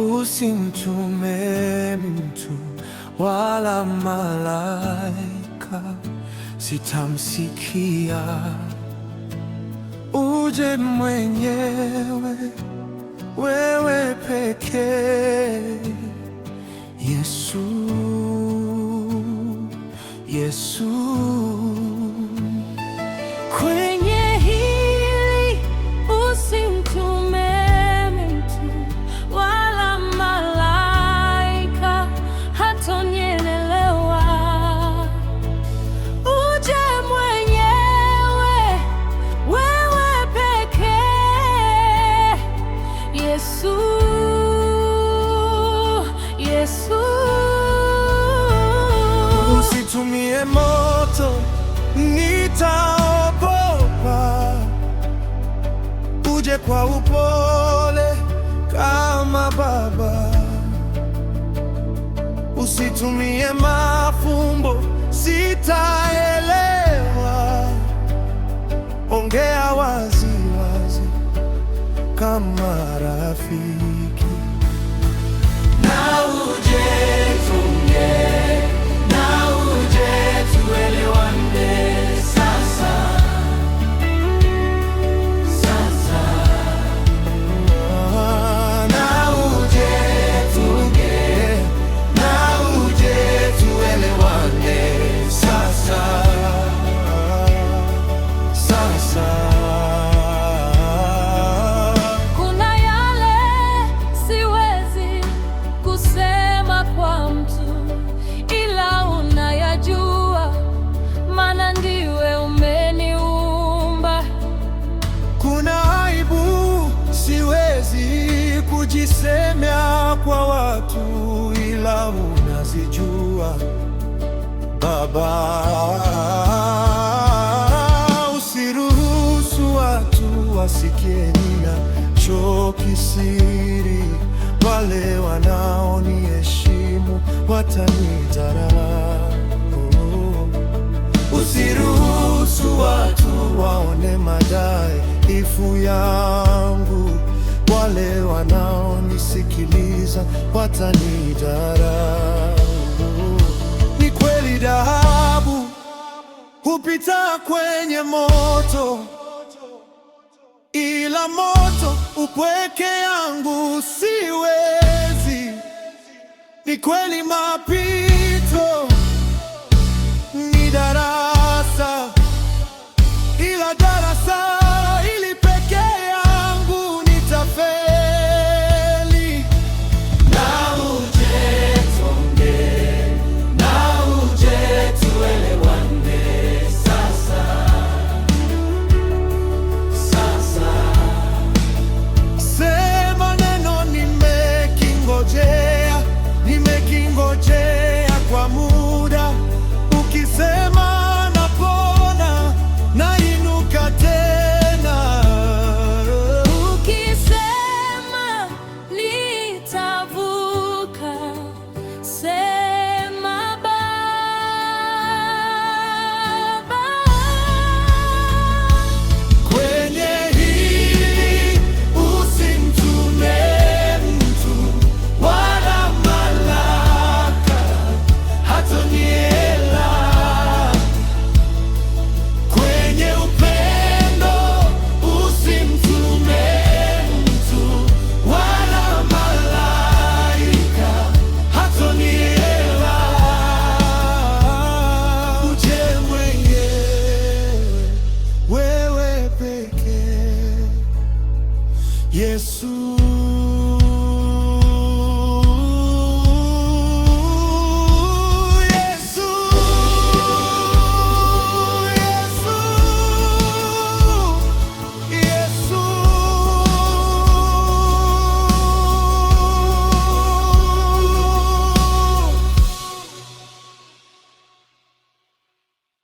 usimtume mtu wala malaika, sitamsikia. Uje mwenyewe, wewe pekee, Yesu, Yesu. Kwenye hili usimtume mtu wala malaika, hatanielewa. Uje mwenyewe, wewe pekee, Yesu, Yesu. Usitumie moto, nitaogopa. Uje kwa upole kama Baba. Usitumie mafumbo, sitaelewa. Ongea wazi wazi kama rafiki. Na uje tuongee, na uje tuelewane sasa, sasa. Na uje tuongee, na uje tuelewane sasa, sasa. Kuna yale siwezi kusema kwa mtu, ila unayajua, maana ndiwe umeniumba. Kuna aibu siwezi kujisemea kwa watu, ila unazijua Baba. Usiruhusu watu wasikie ninachokisiri. Wale wanaoniheshimu watanidharau. Usiruhusu watu waone madhaifu yangu. Wale wanaonisikiliza watanidharau. Ni kweli dhahabu hupita kwenye moto, ila moto upweke yangu siwezi. Ni kweli mapito ni darasa, ila darasa ili peke yangu nitafeli. Na uje tuongee, na uje tuelewane sasa, sasa. Sema neno nimekingojea, nimekingojea kwa muda. Ukisema napona, nainuka tena. Ukisema nitavuka, sema Baba. Kwenye hili usimtume mtu wala malaika, hatanielewa. Kwenye upendo usimtume mtu wala malaika, hatanielewa. Uje mwenyewe, wewe pekee, Yesu.